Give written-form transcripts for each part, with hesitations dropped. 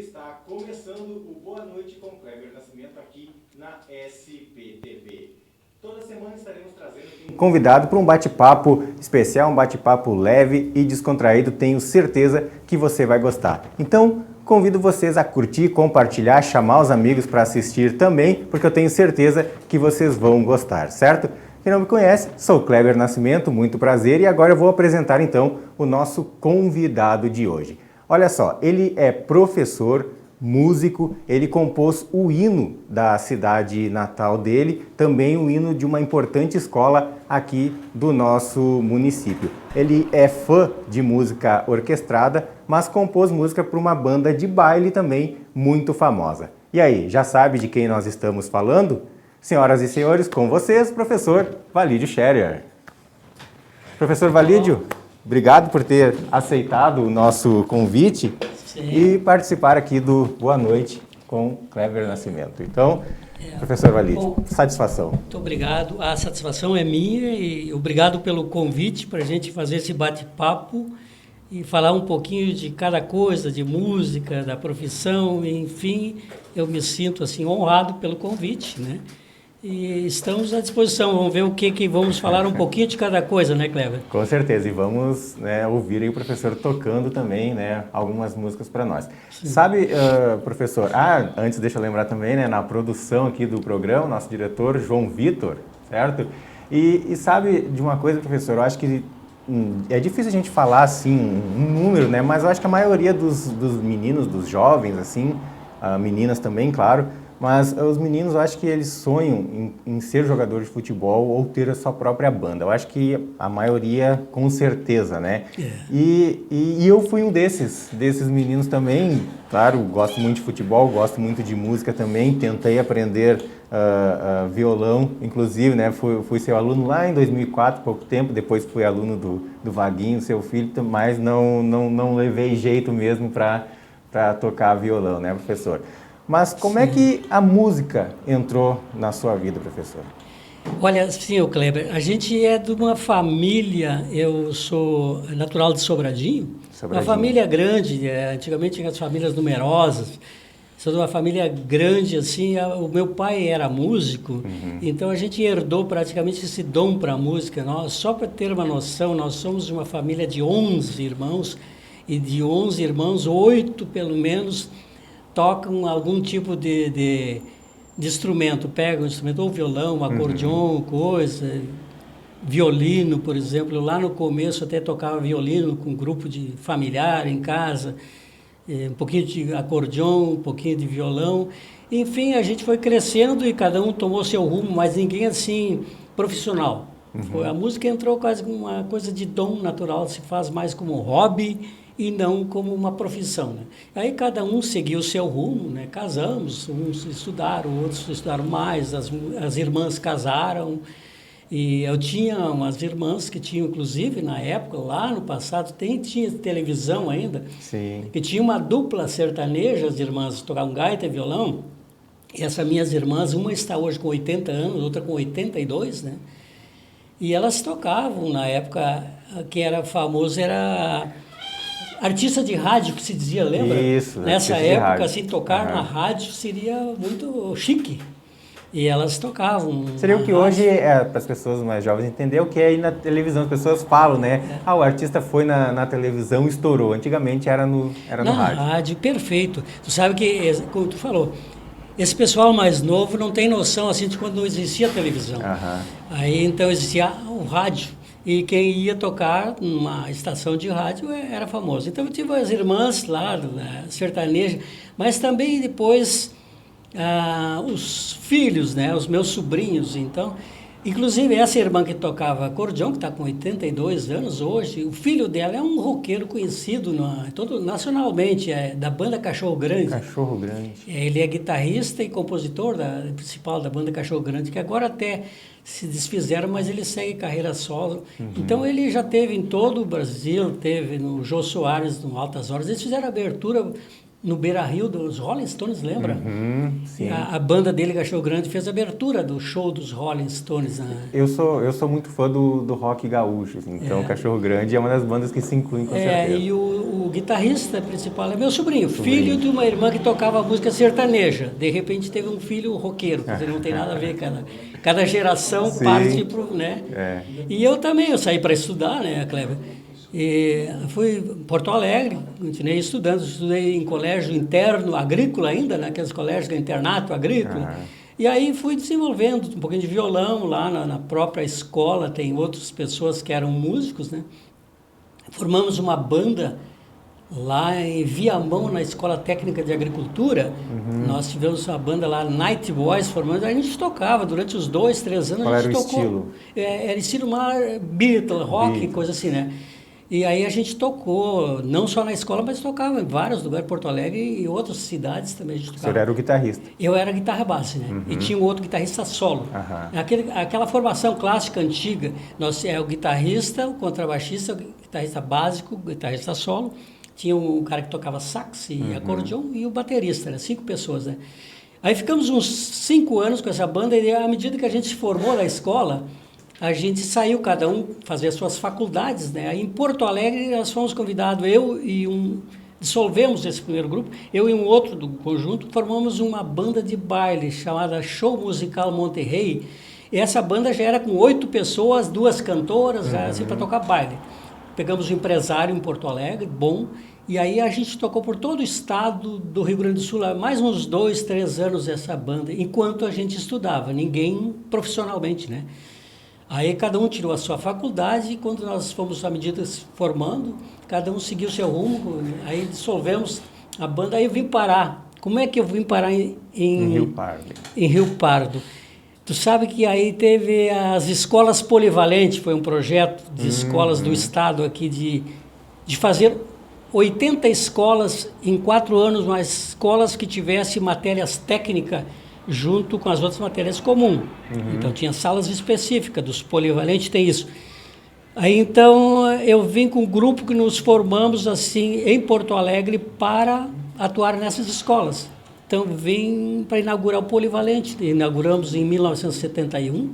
está começando o Boa Noite com Kleber Nascimento aqui na SPTV. Toda semana estaremos trazendo um convidado para um bate-papo especial, um bate-papo leve e descontraído. Tenho certeza que você vai gostar. Então, convido vocês a curtir, compartilhar, chamar os amigos para assistir também, porque eu tenho certeza que vocês vão gostar, certo? Quem não me conhece, sou Kleber Nascimento, muito prazer, e agora eu vou apresentar então o nosso convidado de hoje. Olha só, ele é professor, músico, ele compôs o hino da cidade natal dele, também o hino de uma importante escola aqui do nosso município. Ele é fã de música orquestrada, mas compôs música para uma banda de baile também muito famosa. E aí, já sabe de quem nós estamos falando? Senhoras e senhores, com vocês, professor Valídio Scherer. Professor Valídio, obrigado por ter aceitado o nosso convite. Sim. E participar aqui do Boa Noite com Kleber Nascimento. Então, professor Valídio, satisfação. Muito obrigado. A satisfação é minha e obrigado pelo convite para a gente fazer esse bate-papo e falar um pouquinho de cada coisa, de música, da profissão, enfim, eu me sinto assim honrado pelo convite, né? E estamos à disposição, vamos ver o que vamos falar um pouquinho de cada coisa, né, Kleber? Com certeza, e vamos ouvir aí o professor tocando também, né, algumas músicas para nós. Sim. Sabe, professor, antes deixa eu lembrar também, né, na produção aqui do programa, nosso diretor João Vitor, certo? E sabe de uma coisa, professor, eu acho que é difícil a gente falar assim um número, né, mas eu acho que a maioria dos meninos, dos jovens, assim, meninas também, claro, mas os meninos, eu acho que eles sonham em ser jogador de futebol ou ter a sua própria banda. Eu acho que a maioria, com certeza, né? E eu fui um desses meninos também. Claro, gosto muito de futebol, gosto muito de música também. Tentei aprender violão, inclusive, né? Fui seu aluno lá em 2004, pouco tempo. Depois fui aluno do Vaguinho, seu filho, mas não levei jeito mesmo para tocar violão, né, professor? Mas como é que a música entrou na sua vida, professor? Olha, sim, Kleber, a gente é de uma família, eu sou natural de Sobradinho, uma família grande, antigamente tinha as famílias numerosas, sou de uma família grande, assim, o meu pai era músico, então a gente herdou praticamente esse dom para a música. Só para ter uma noção, nós somos de uma família de 11 irmãos, e de 11 irmãos, 8 pelo menos tocam algum tipo de instrumento, pegam um instrumento, ou violão, acordeon, coisa, violino, por exemplo. Lá no começo até tocava violino com um grupo de familiar em casa, um pouquinho de acordeon, um pouquinho de violão. Enfim, a gente foi crescendo e cada um tomou seu rumo, mas ninguém assim profissional. A música entrou quase como uma coisa de dom natural, se faz mais como um hobby e não como uma profissão, né? Aí cada um seguiu o seu rumo, né? Casamos, uns estudaram, outros estudaram mais, as irmãs casaram, e eu tinha umas irmãs que tinham, inclusive, na época, lá no passado, tinha televisão ainda, sim, que tinha uma dupla sertaneja, as irmãs tocavam gaita e violão, e essas minhas irmãs, uma está hoje com 80 anos, outra com 82, né? E elas tocavam, na época, quem era famoso era artista de rádio, que se dizia, lembra? Isso, nessa época, assim, tocar na rádio seria muito chique. E elas tocavam. Seria o que hoje, para as pessoas mais jovens entender o que é ir na televisão. As pessoas falam, né? O artista foi na televisão e estourou. Antigamente era no rádio. Na rádio, perfeito. Tu sabe que, como tu falou, esse pessoal mais novo não tem noção, assim, de quando não existia televisão. Aí, então, existia o rádio. E quem ia tocar numa estação de rádio era famoso. Então eu tive as irmãs lá, sertaneja, mas também depois os filhos, né, os meus sobrinhos. Então, inclusive essa irmã que tocava acordeão, que está com 82 anos hoje, o filho dela é um roqueiro conhecido nacionalmente, da banda Cachorro Grande. Cachorro Grande. Ele é guitarrista e compositor principal da banda Cachorro Grande, que agora até se desfizeram, mas ele segue carreira solo. Então ele já teve em todo o Brasil, teve no Jô Soares, no Altas Horas. Eles fizeram abertura no Beira-Rio dos Rolling Stones, lembra? Sim. A banda dele, Cachorro Grande, fez a abertura do show dos Rolling Stones. Né? Eu sou muito fã do rock gaúcho, assim, então Cachorro Grande é uma das bandas que se incluem com certeza. E o guitarrista principal é meu sobrinho, filho de uma irmã que tocava música sertaneja. De repente teve um filho roqueiro, quer dizer, não tem nada a ver, cada geração parte pro, né? E eu também, eu saí para estudar, né, Kleber? E fui em Porto Alegre, continuei estudando, estudei em colégio interno agrícola ainda, né, aqueles colégios de internato agrícola. E aí fui desenvolvendo um pouquinho de violão lá na própria escola, tem outras pessoas que eram músicos, né? Formamos uma banda lá em Viamão, na Escola Técnica de Agricultura. Nós tivemos uma banda lá, Night Boys, formando. A gente tocava durante os 2, 3 anos. Qual a gente era o tocou, estilo? Era estilo Beatles, rock, coisa assim, né? E aí a gente tocou, não só na escola, mas tocava em vários lugares, Porto Alegre e outras cidades também a gente tocava. O senhor era o guitarrista? Eu era guitarra base, né? E tinha um outro guitarrista solo. Aquela formação clássica antiga, nós é o guitarrista, o contrabaixista, o guitarrista básico, o guitarrista solo, tinha um cara que tocava sax e acordeon e o baterista, né? 5 pessoas, né? Aí ficamos uns 5 anos com essa banda e à medida que a gente se formou na escola, a gente saiu, cada um fazer as suas faculdades, né? Aí em Porto Alegre nós fomos convidados, dissolvemos esse primeiro grupo, eu e um outro do conjunto, formamos uma banda de baile chamada Show Musical Monterrey. E essa banda já era com 8 pessoas, 2 cantoras, já assim, para tocar baile. Pegamos um empresário em Porto Alegre, bom, e aí a gente tocou por todo o estado do Rio Grande do Sul, mais uns 2, 3 anos essa banda, enquanto a gente estudava, ninguém profissionalmente, né? Aí cada um tirou a sua faculdade e quando nós fomos, à medida se formando, cada um seguiu o seu rumo, aí dissolvemos a banda, aí eu vim parar. Como é que eu vim parar em Rio Pardo? Em Rio Pardo. Tu sabe que aí teve as escolas polivalentes, foi um projeto de escolas do estado aqui de fazer 80 escolas em 4 anos, mas escolas que tivessem matérias técnicas junto com as outras matérias comuns. Então tinha salas específicas, dos polivalentes tem isso. Aí então eu vim com um grupo que nos formamos assim em Porto Alegre para atuar nessas escolas. Então vim para inaugurar o polivalente, inauguramos em 1971,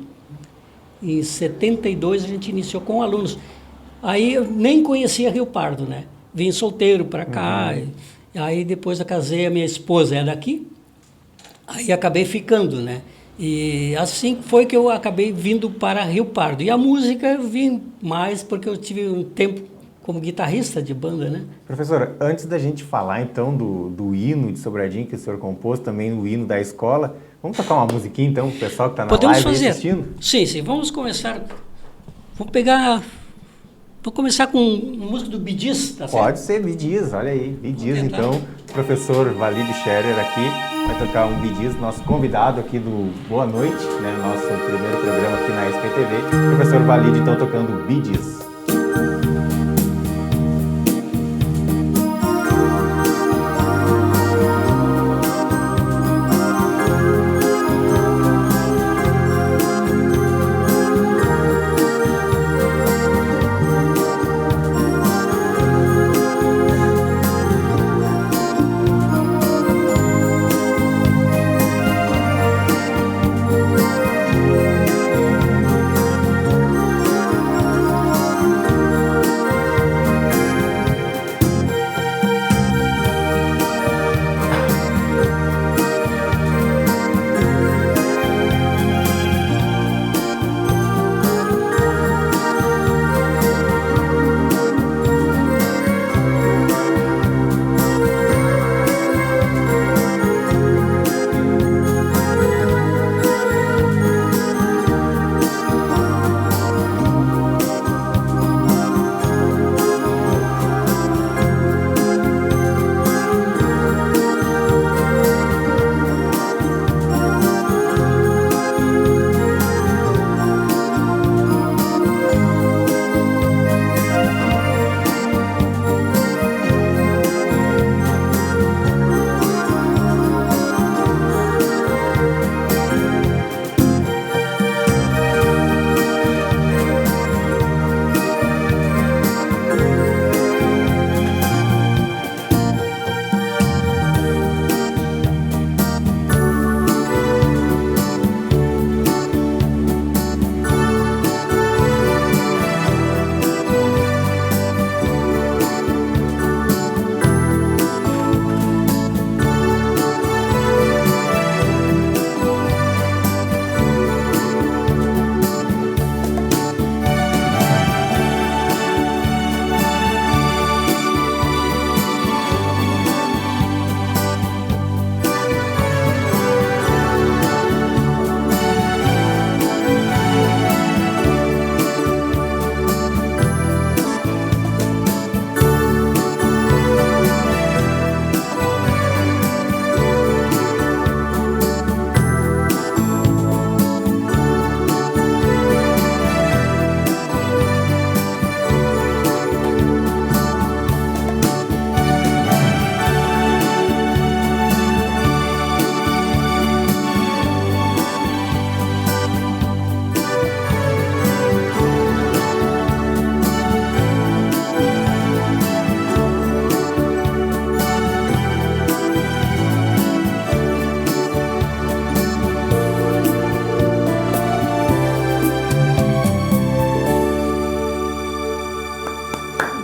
em 72 a gente iniciou com alunos. Aí eu nem conhecia Rio Pardo, né? Vim solteiro para cá, aí depois eu casei, a minha esposa é daqui, aí acabei ficando, né? E assim foi que eu acabei vindo para Rio Pardo. E a música eu vim mais porque eu tive um tempo como guitarrista de banda, né? Professora, antes da gente falar então do hino de Sobradinho que o senhor compôs, também o hino da escola, vamos tocar uma musiquinha então pro pessoal que está na Podemos live fazer. assistindo? Sim, vamos começar. Vou começar com uma música do Bee Gees, tá certo? Pode ser Bee Gees, olha aí, Bee Gees então. O professor Valide Scherer aqui vai tocar um Bee Gees, nosso convidado aqui do Boa Noite, né, nosso primeiro programa aqui na SPTV. Professor Valide então tocando Bee Gees.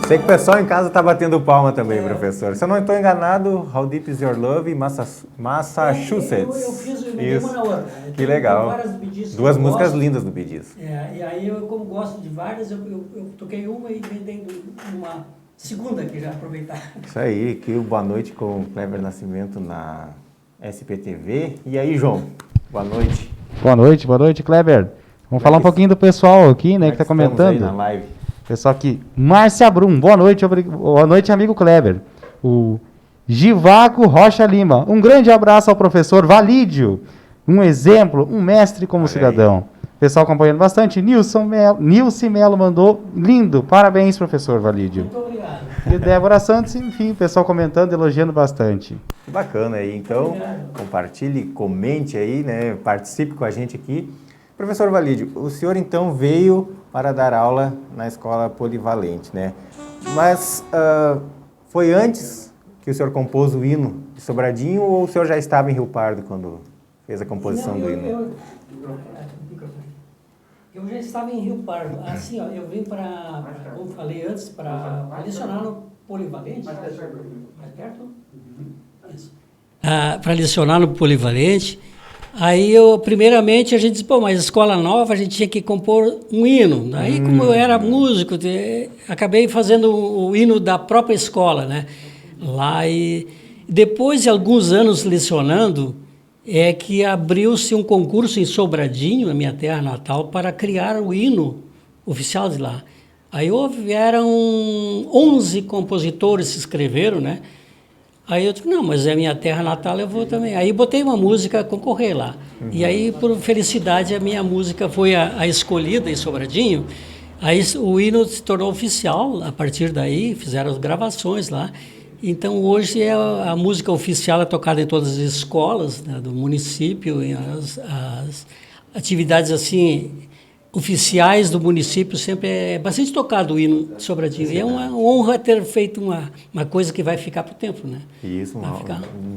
Sei que o pessoal em casa está batendo palma também, professor. Se eu não estou enganado, How Deep Is Your Love, Massachusetts. Eu fiz uma na outra. Que legal. Duas músicas gosto. lindas do Bee Gees. E aí eu, como gosto de várias, eu toquei uma e vendei uma segunda aqui, já aproveitar. Isso aí, que boa noite com o Kleber Nascimento na SPTV. E aí, João, boa noite. Boa noite, Kleber. Vamos falar um pouquinho do pessoal aqui, né, que está comentando. Aí na live. Pessoal aqui, Márcia Brum, boa noite, amigo Kleber. O Givaco Rocha Lima, um grande abraço ao professor Valídio, um exemplo, um mestre como cidadão. Pessoal acompanhando bastante, Nilce Melo mandou, lindo, parabéns, professor Valídio. Muito obrigado. E Débora Santos, enfim, o pessoal comentando, elogiando bastante. Que bacana aí, então, compartilhe, comente aí, né, participe com a gente aqui. Professor Valídio, o senhor então veio para dar aula na escola polivalente, né? Mas foi antes que o senhor compôs o hino de Sobradinho ou o senhor já estava em Rio Pardo quando fez a composição do hino? Eu já estava em Rio Pardo. Assim, ó, eu vim para, como falei antes, para lecionar no polivalente. Mais perto? Isso. Para lecionar no polivalente. Aí, primeiramente, a gente disse, mas escola nova, a gente tinha que compor um hino. Aí, como eu era músico, acabei fazendo o hino da própria escola, né? Lá, e depois de alguns anos lecionando, é que abriu-se um concurso em Sobradinho, na minha terra natal, para criar o hino oficial de lá. Aí houveram 11 compositores que se inscreveram, né? Aí eu disse, não, mas é minha terra natal, eu vou também. Aí botei uma música a concorrer lá. E aí, por felicidade, a minha música foi a escolhida em Sobradinho. Aí o hino se tornou oficial, a partir daí fizeram as gravações lá. Então, hoje a música oficial é tocada em todas as escolas, né, do município, as atividades assim oficiais do município sempre é bastante tocado o hino de Sobradinho. E é uma honra ter feito uma coisa que vai ficar para o tempo, né? Isso,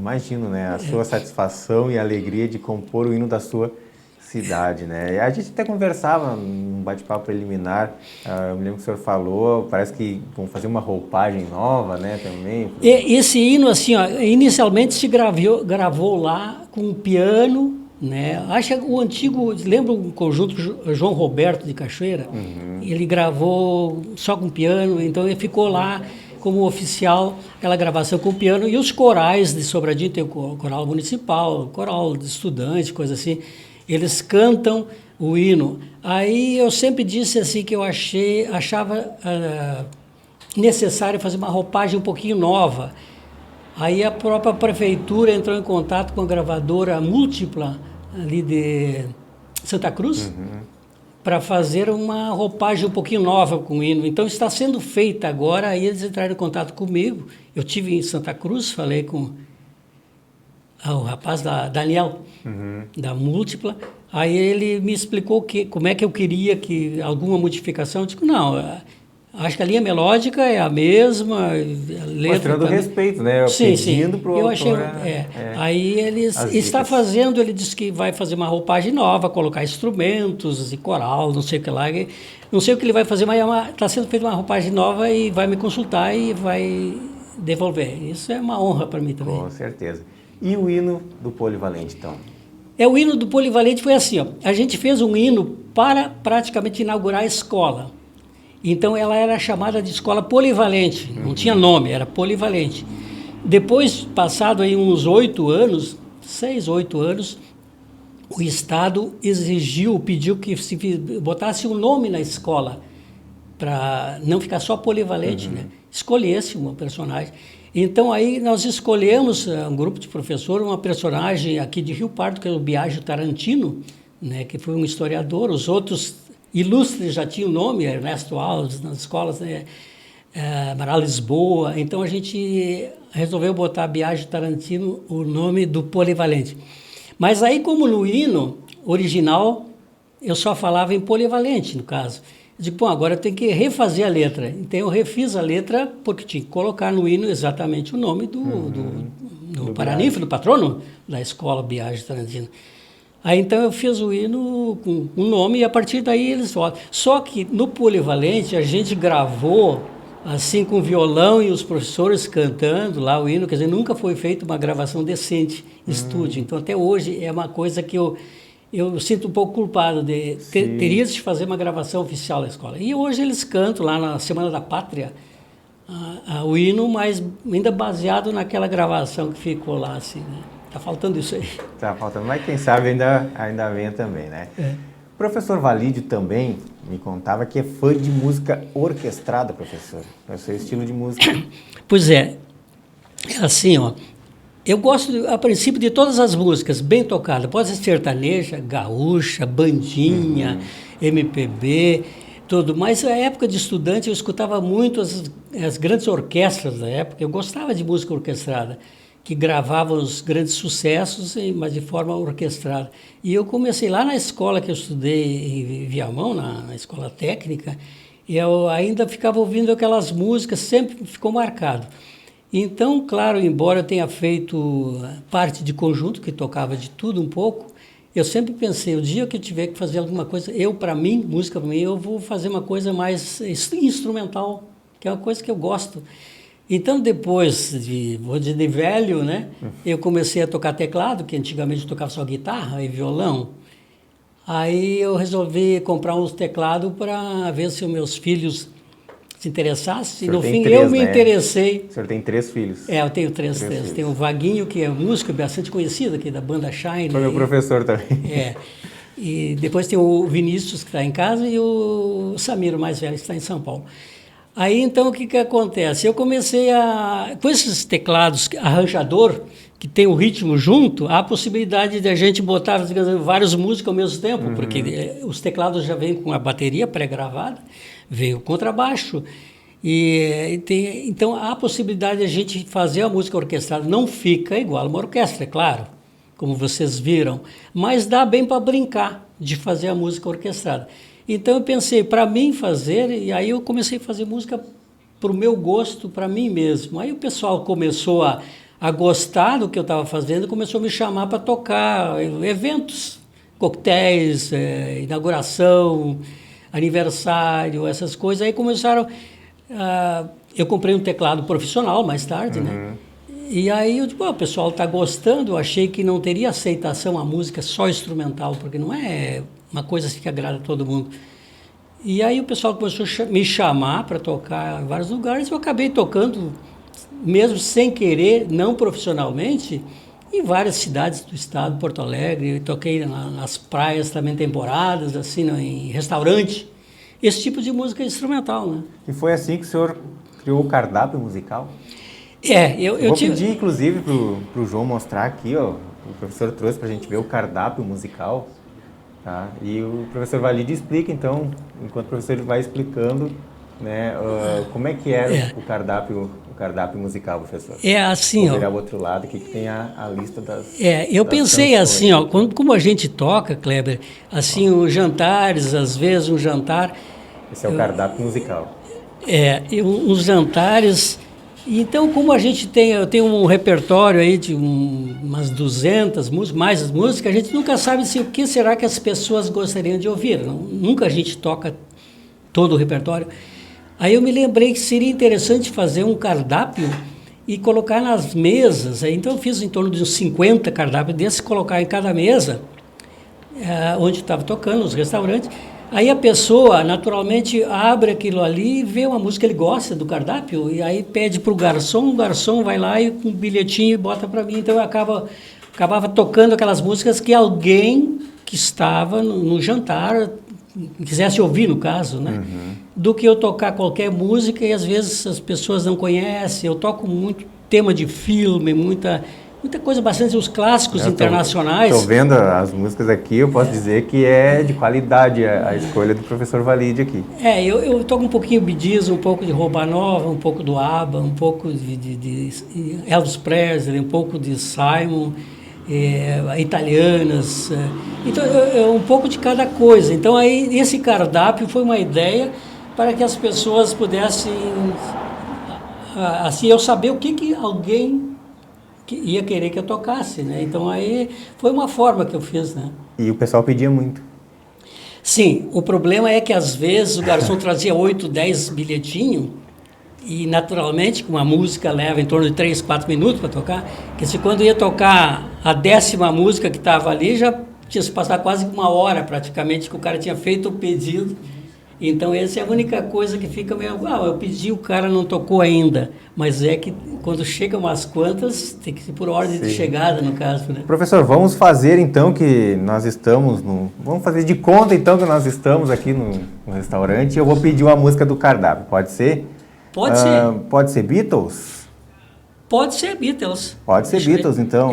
imagino, né? A sua satisfação e alegria de compor o hino da sua cidade, né? A gente até conversava num bate-papo preliminar, eu me lembro que o senhor falou, parece que vão fazer uma roupagem nova, né, também. Esse hino, assim, ó, inicialmente se gravou lá com um piano, né? Acho que o antigo, lembra o conjunto João Roberto de Cachoeira? Ele gravou só com piano, então ele ficou lá como oficial, aquela gravação com piano, e os corais de Sobradinho, tem o coral municipal, o coral de estudantes, coisa assim, eles cantam o hino. Aí eu sempre disse assim que eu achava necessário fazer uma roupagem um pouquinho nova. Aí a própria prefeitura entrou em contato com a gravadora Múltipla, ali de Santa Cruz, para fazer uma roupagem um pouquinho nova com o hino. Então está sendo feita agora, aí eles entraram em contato comigo. Eu estive em Santa Cruz, falei com o rapaz Daniel, da Múltipla. Aí ele me explicou como é que eu queria que alguma modificação. Eu disse, não, acho que a linha melódica é a mesma, a letra mostrando também. Respeito, né? Sim, pedindo para o autor. Achei, Aí ele está fazendo, ele disse que vai fazer uma roupagem nova, colocar instrumentos e coral, não sei o que lá. Não sei o que ele vai fazer, mas está sendo feita uma roupagem nova e vai me consultar e vai devolver. Isso é uma honra para mim também. Com certeza. E o hino do Polivalente, então? O hino do Polivalente foi assim, ó, a gente fez um hino para praticamente inaugurar a escola. Então ela era chamada de escola polivalente, não tinha nome, era polivalente. Depois, passado aí uns 8 anos, 6, 8 anos, o Estado pediu que se botasse um nome na escola, para não ficar só polivalente, né? Escolhesse uma personagem. Então aí nós escolhemos, um grupo de professores, uma personagem aqui de Rio Pardo, que é o Biagio Tarantino, né? Que foi um historiador, os outros ilustres já tinham nome, Ernesto Alves, nas escolas, né? Amaral Lisboa. Então a gente resolveu botar Biagio Tarantino o nome do polivalente. Mas aí, como no hino original, eu só falava em polivalente, no caso. Eu digo, bom, agora eu tenho que refazer a letra. Então eu refiz a letra porque tinha que colocar no hino exatamente o nome do paraninfo, do patrono da escola Biagio Tarantino. Aí então eu fiz o hino com um nome e a partir daí eles voltam. Só que no polivalente a gente gravou assim com violão e os professores cantando lá o hino, quer dizer, nunca foi feita uma gravação decente em estúdio. Então, até hoje, é uma coisa que eu sinto um pouco culpado de teria de fazer uma gravação oficial da escola. E hoje eles cantam lá na Semana da Pátria o hino, mas ainda baseado naquela gravação que ficou lá, assim, né? Tá faltando isso aí. Tá faltando, mas quem sabe ainda venha também, né? O professor Valídio também me contava que é fã de música orquestrada, professor. É o seu estilo de música. Pois é. Assim, ó. Eu gosto, a princípio, de todas as músicas bem tocadas. Pode ser sertaneja, gaúcha, bandinha, MPB, tudo. Mas na época de estudante eu escutava muito as grandes orquestras da época. Eu gostava de música orquestrada, que gravavam os grandes sucessos, mas de forma orquestrada. E eu comecei lá na escola que eu estudei em Viamão, na escola técnica, e eu ainda ficava ouvindo aquelas músicas, sempre ficou marcado. Então, claro, embora eu tenha feito parte de conjunto, que tocava de tudo um pouco, eu sempre pensei, o dia que eu tiver que fazer alguma coisa, para mim, música para mim, eu vou fazer uma coisa mais instrumental, que é uma coisa que eu gosto. Então, depois de velho, né, eu comecei a tocar teclado, que antigamente eu tocava só guitarra e violão. Aí eu resolvi comprar uns teclados para ver se os meus filhos se interessassem. E no fim eu me interessei. O senhor tem 3 filhos? Eu tenho três filhos. Tem o Vaguinho, que é músico bastante conhecido aqui da banda Shine. Foi meu professor também. E depois tem o Vinícius, que está em casa, e o Samir, o mais velho, que está em São Paulo. Aí, então, o que acontece? Eu comecei com esses teclados arranjador, que tem o ritmo junto, há a possibilidade de a gente botar várias músicas ao mesmo tempo, porque os teclados já vêm com a bateria pré-gravada, vem o contrabaixo, então há a possibilidade de a gente fazer a música orquestrada. Não fica igual uma orquestra, é claro, como vocês viram, mas dá bem para brincar de fazer a música orquestrada. Então eu pensei, para mim fazer, e aí eu comecei a fazer música para o meu gosto, para mim mesmo. Aí o pessoal começou a gostar do que eu estava fazendo, começou a me chamar para tocar eventos, coquetéis, inauguração, aniversário, essas coisas. Aí começaram... eu comprei um teclado profissional mais tarde, né? E aí eu digo, o pessoal está gostando, eu achei que não teria aceitação a música só instrumental, porque não é uma coisa assim que agrada a todo mundo. E aí o pessoal começou a me chamar para tocar em vários lugares, eu acabei tocando, mesmo sem querer, não profissionalmente, em várias cidades do estado, Porto Alegre, toquei nas praias também temporadas, assim, em restaurante, esse tipo de música instrumental, né? E foi assim que o senhor criou o cardápio musical? Eu vou pedir, inclusive, para o João mostrar aqui, ó, o professor trouxe para a gente ver o cardápio musical, tá? E o professor Valídio explica, então, enquanto o professor vai explicando, né, como é que era o cardápio musical, professor. Assim, Vamos virar o outro lado, aqui que tem a lista das eu das pensei canções. assim, ó, como a gente toca, Kleber, assim, os jantares, às vezes um jantar... Esse é o cardápio musical. Os jantares... Então, como a gente eu tenho um repertório aí de umas 200 músicas, mais as músicas, a gente nunca sabe o que será que as pessoas gostariam de ouvir. Nunca a gente toca todo o repertório. Aí eu me lembrei que seria interessante fazer um cardápio e colocar nas mesas. Então eu fiz em torno de uns 50 cardápios desses, colocar em cada mesa, onde estava tocando, nos restaurantes. Aí a pessoa, naturalmente, abre aquilo ali e vê uma música que ele gosta do cardápio e aí pede para o garçom vai lá e com um bilhetinho e bota para mim. Então eu acabava tocando aquelas músicas que alguém que estava no jantar quisesse ouvir, no caso, né? Do que eu tocar qualquer música e às vezes as pessoas não conhecem. Eu toco muito tema de filme, muita coisa, bastante os clássicos internacionais. Estou vendo as músicas aqui, eu posso dizer que é de qualidade a escolha do professor Valídio aqui. Eu toco um pouquinho Bee Gees, um pouco de Roupa Nova, um pouco do ABBA, um pouco de Elvis Presley, um pouco de Simon, italianas. Então, um pouco de cada coisa. Então, aí, esse cardápio foi uma ideia para que as pessoas pudessem, assim, eu saber o que alguém que ia querer que eu tocasse, né? Então aí foi uma forma que eu fiz, né? E o pessoal pedia muito. Sim, o problema é que às vezes o garçom trazia 8, 10 bilhetinhos E naturalmente, uma música leva em torno de 3, 4 minutos para tocar, porque se quando ia tocar a 10ª música que estava ali, já tinha se passado quase 1 hora praticamente, que o cara tinha feito o pedido. Então essa é a única coisa que fica meio, eu pedi, o cara não tocou ainda. Mas é que quando chegam umas quantas, tem que ser por ordem de chegada, no caso, né? Professor, vamos fazer então que nós estamos vamos fazer de conta então que nós estamos aqui no restaurante e eu vou pedir uma música do cardápio, pode ser? Pode ser. Pode ser Beatles? Pode ser Beatles. Pode ser Beatles, então.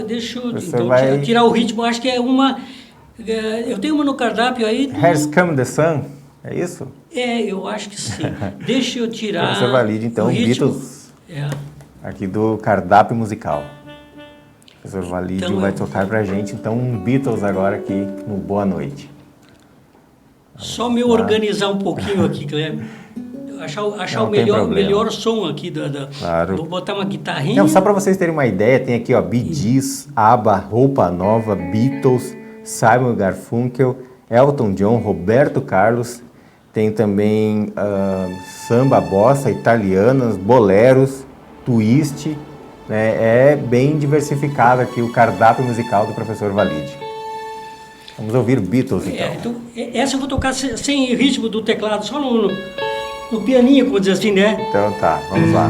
Deixa eu então, vai... tirar o ritmo, acho que é uma... eu tenho uma no cardápio aí... Here's Come the Sun, é isso? Eu acho que sim. Deixa eu tirar Professor Valide, então, Beatles, aqui do cardápio musical. O professor Valide então, vai tocar pra gente, então, um Beatles agora aqui no Boa Noite. Só me organizar um pouquinho aqui, Cleber. Achar o melhor som aqui. Claro. Vou botar uma guitarrinha. Não, só para vocês terem uma ideia, tem aqui, Bee Gees, ABBA, Roupa Nova, Beatles, Simon & Garfunkel, Elton John, Roberto Carlos, tem também samba, bossa, italianas, boleros, twist, né? É bem diversificado aqui o cardápio musical do professor Valide. Vamos ouvir Beatles, então. Essa eu vou tocar sem ritmo do teclado, só no pianinho, como dizer assim, né? Então tá, vamos lá.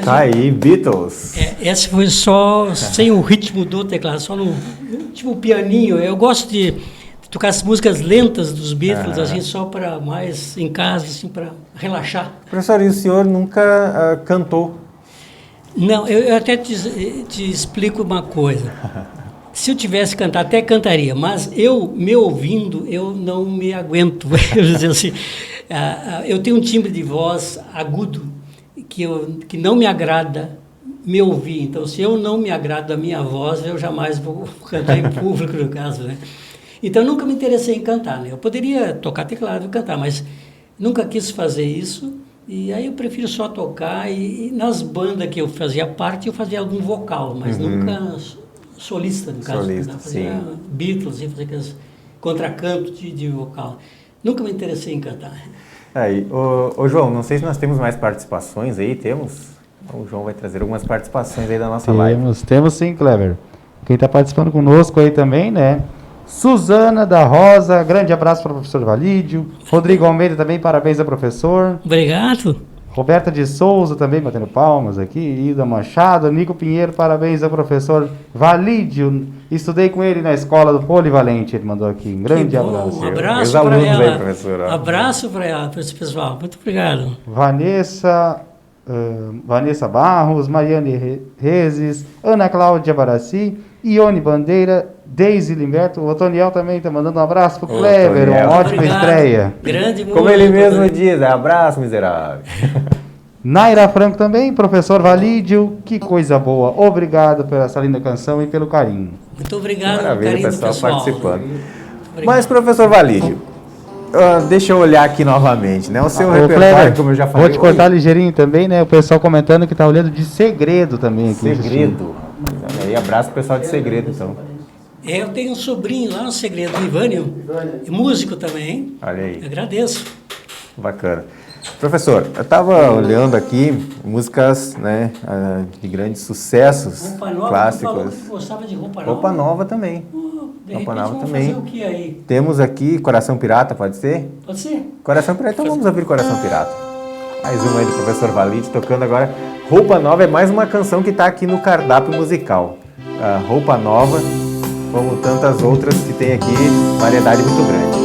Tá aí, Beatles. Essa foi só sem o ritmo do teclado, só no tipo pianinho. Eu gosto de tocar as músicas lentas dos Beatles, assim, só para mais em casa, assim, para relaxar. Professor, e o senhor nunca cantou? Não, eu até te explico uma coisa. Se eu tivesse cantado, até cantaria, mas me ouvindo, eu não me aguento. Eu dizer assim, eu tenho um timbre de voz agudo que não me agrada me ouvir. Então, se eu não me agrado a minha voz, eu jamais vou cantar em público, no caso, né? Então, eu nunca me interessei em cantar, né? Eu poderia tocar teclado e cantar, mas nunca quis fazer isso. E aí eu prefiro só tocar. E nas bandas que eu fazia parte, eu fazia algum vocal, mas nunca solista, no caso. Solista, fazia sim. Beatles, fazia aqueles contracanto de vocal. Nunca me interessei em cantar. Aí, ô João, não sei se nós temos mais participações aí, temos? O João vai trazer algumas participações aí da nossa live. Temos sim, Cleber. Quem está participando conosco aí também, né? Suzana da Rosa, grande abraço para o professor Valídio. Rodrigo Almeida também, parabéns ao professor. Obrigado. Roberta de Souza também batendo palmas aqui. Ida Machado, Nico Pinheiro, parabéns ao professor Valídio. Estudei com ele na escola do Polivalente. Ele mandou aqui. Um grande abraço. Um abraço Meus para alunos ela. aí, professora. Abraço para ela, para esse pessoal. Muito obrigado. Vanessa Barros, Mariane Rezes, Ana Cláudia Baraci, Ione Bandeira, Deise Limberto. O Otoniel também está mandando um abraço para o Kleber. Otoniel. Uma ótima Obrigado. estreia. Grande Como músico, ele mesmo né? diz, abraço, miserável. Naira Franco também, professor Valídio, que coisa boa. Obrigado pela essa linda canção e pelo carinho. Muito obrigado pelo Maravilha, carinho do pessoal pessoal. participando. Muito obrigado. Mas, professor Valídio, deixa eu olhar aqui novamente, né? O seu Ô, repertório, Kleber, como eu já falei. vou te cortar ligeirinho também, né? O pessoal comentando que tá olhando de Segredo também aqui. Segredo. Olha aí, abraço pro pessoal de Segredo, então. Eu tenho um sobrinho lá no Segredo, o Ivânio, músico também. Olha aí, Agradeço. bacana. Professor, eu estava olhando aqui músicas, né, de grandes sucessos Roupa Nova, clássicos. tu falou que gostava de roupa nova. Roupa Nova também. De Roupa repente Nova vamos também. fazer o que aí? Temos aqui Coração Pirata, pode ser? Pode ser? Coração Pirata, então vamos ouvir Coração Pirata. Mais uma aí do professor Valídio, tocando agora. Roupa Nova é mais uma canção que está aqui no cardápio musical. Roupa Nova, como tantas outras que tem aqui, variedade muito grande.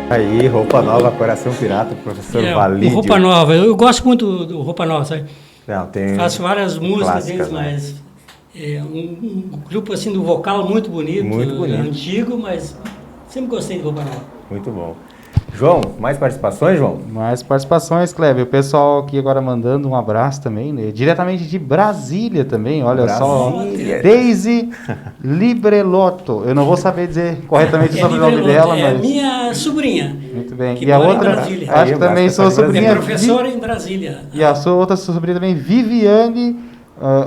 Aí, Roupa Nova, Coração Pirata, professor Valídio. Roupa Nova, eu gosto muito do Roupa Nova, sabe? Não, tem Faço várias músicas clássicas, deles, né? mas um grupo assim do vocal muito bonito, Muito bonito. antigo, mas sempre gostei de Roupa Nova. Muito bom. João, mais participações, João? Mais participações, Kleber. O pessoal aqui agora mandando um abraço também, né? Diretamente de Brasília também, olha Brasília. só. Daisy Librelotto. Eu não vou saber dizer corretamente o sobrenome dela, É mas... minha sobrinha. Muito bem. Que E a mora em outra, Brasília. acho que também sua É sobrinha... professora em Brasília. E a sua outra sobrinha também, Viviane,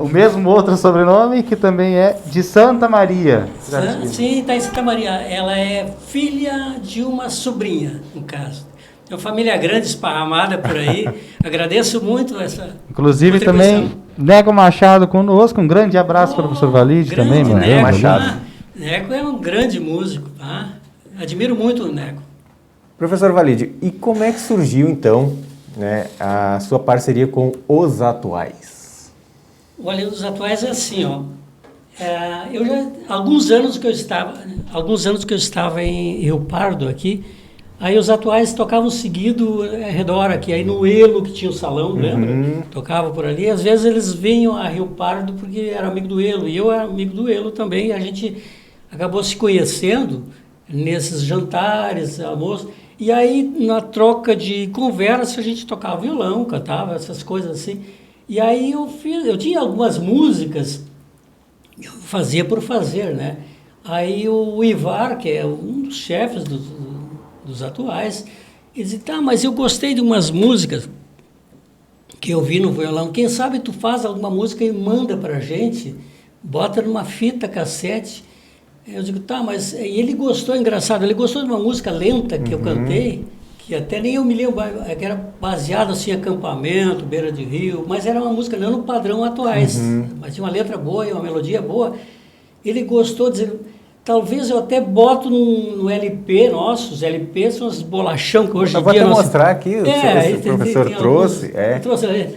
o mesmo outro sobrenome, que também é de Santa Maria. Sim, está em Santa Maria. Ela é filha de uma sobrinha, no caso. É uma família grande, esparramada por aí. Agradeço muito essa Inclusive contribuição. também, Neco Machado conosco. Um grande abraço para o professor Valide também, mano. Neco, Machado. Neco é um grande músico, tá? Admiro muito o Neco. Professor Valide, e como é que surgiu, então, né, a sua parceria com Os Atuais? Olha, os atuais é assim, ó. Eu já alguns anos que eu estava em Rio Pardo aqui. Aí os atuais tocavam seguido ao redor aqui, aí no Elo que tinha o salão, lembra? Tocava por ali. Às vezes eles vinham a Rio Pardo porque era amigo do Elo e eu era amigo do Elo também. E a gente acabou se conhecendo nesses jantares, almoços. E aí na troca de conversa a gente tocava violão, cantava essas coisas assim. E aí eu tinha algumas músicas, eu fazia por fazer, né? Aí o Ivar, que é um dos chefes dos atuais, ele disse, tá, mas eu gostei de umas músicas que eu vi no violão, quem sabe tu faz alguma música e manda pra gente, bota numa fita cassete. Eu digo, tá, mas... E ele gostou, engraçado, ele gostou de uma música lenta que eu cantei, que até nem eu me lembro, que era baseado assim em acampamento, beira de rio, mas era uma música não no padrão atuais, mas tinha uma letra boa e uma melodia boa. Ele gostou, dizendo, talvez eu até boto no LP nosso, os LPs são os bolachão que hoje em dia... Eu vou até mostrar aqui, o professor trouxe. Trouxe ali.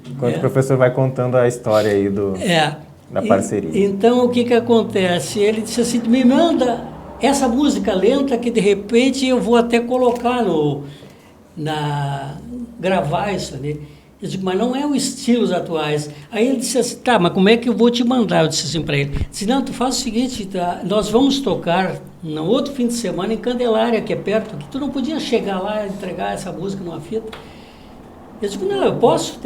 Enquanto o professor vai contando a história aí da parceria. Então, o que acontece? Ele disse assim, me manda essa música lenta que, de repente, eu vou até colocar gravar isso ali. Eu digo, mas não é o estilo dos atuais. Aí ele disse assim, tá, mas como é que eu vou te mandar? Eu disse assim para ele, disse, não, tu faz o seguinte, tá, nós vamos tocar no outro fim de semana em Candelária, que é perto, que tu não podia chegar lá e entregar essa música numa fita. Eu digo, não, eu posso,